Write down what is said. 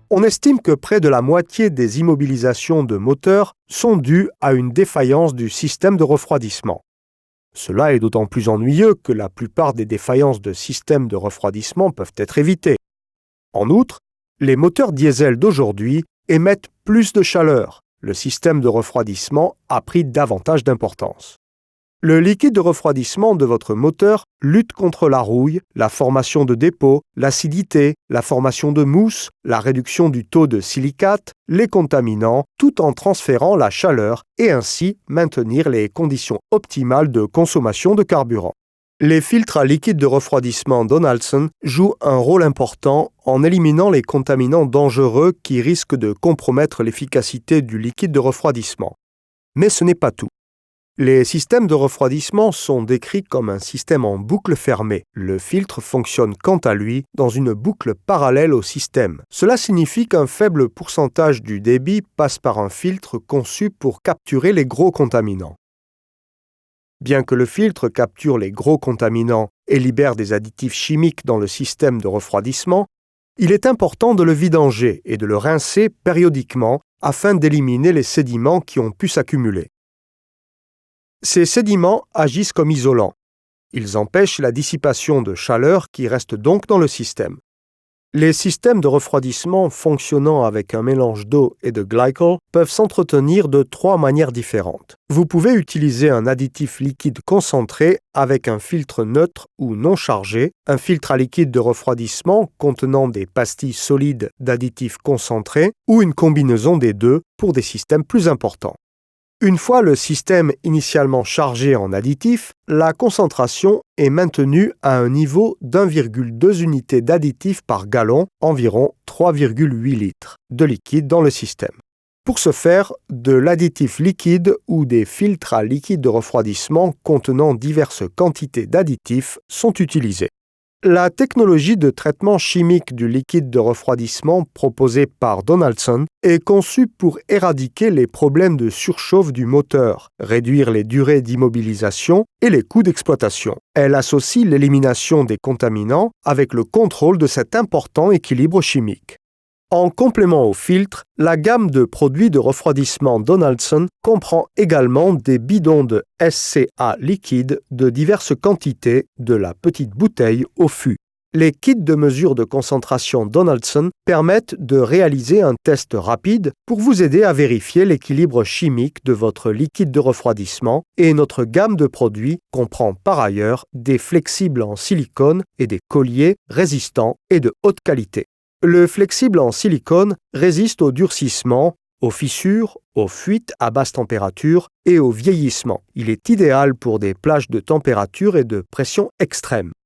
On estime que près de la moitié des immobilisations de moteurs sont dues à une défaillance du système de refroidissement. Cela est d'autant plus ennuyeux que la plupart des défaillances de système de refroidissement peuvent être évitées. En outre, les moteurs diesel d'aujourd'hui émettent plus de chaleur. Le système de refroidissement a pris davantage d'importance. Le liquide de refroidissement de votre moteur lutte contre la rouille, la formation de dépôts, l'acidité, la formation de mousse, la réduction du taux de silicate, les contaminants, tout en transférant la chaleur et ainsi maintenir les conditions optimales de consommation de carburant. Les filtres à liquide de refroidissement Donaldson jouent un rôle important en éliminant les contaminants dangereux qui risquent de compromettre l'efficacité du liquide de refroidissement. Mais ce n'est pas tout. Les systèmes de refroidissement sont décrits comme un système en boucle fermée. Le filtre fonctionne quant à lui dans une boucle parallèle au système. Cela signifie qu'un faible pourcentage du débit passe par un filtre conçu pour capturer les gros contaminants. Bien que le filtre capture les gros contaminants et libère des additifs chimiques dans le système de refroidissement, il est important de le vidanger et de le rincer périodiquement afin d'éliminer les sédiments qui ont pu s'accumuler. Ces sédiments agissent comme isolants. Ils empêchent la dissipation de chaleur qui reste donc dans le système. Les systèmes de refroidissement fonctionnant avec un mélange d'eau et de glycol peuvent s'entretenir de 3 manières différentes. Vous pouvez utiliser un additif liquide concentré avec un filtre neutre ou non chargé, un filtre à liquide de refroidissement contenant des pastilles solides d'additifs concentrés ou une combinaison des deux pour des systèmes plus importants. Une fois le système initialement chargé en additif, la concentration est maintenue à un niveau d'1,2 unités d'additif par gallon, environ 3,8 litres, de liquide dans le système. Pour ce faire, de l'additif liquide ou des filtres à liquide de refroidissement contenant diverses quantités d'additifs sont utilisés. La technologie de traitement chimique du liquide de refroidissement proposée par Donaldson est conçue pour éradiquer les problèmes de surchauffe du moteur, réduire les durées d'immobilisation et les coûts d'exploitation. Elle associe l'élimination des contaminants avec le contrôle de cet important équilibre chimique. En complément au filtre, la gamme de produits de refroidissement Donaldson comprend également des bidons de SCA liquide de diverses quantités, de la petite bouteille au fût. Les kits de mesure de concentration Donaldson permettent de réaliser un test rapide pour vous aider à vérifier l'équilibre chimique de votre liquide de refroidissement et notre gamme de produits comprend par ailleurs des flexibles en silicone et des colliers résistants et de haute qualité. Le flexible en silicone résiste au durcissement, aux fissures, aux fuites à basse température et au vieillissement. Il est idéal pour des plages de température et de pression extrêmes.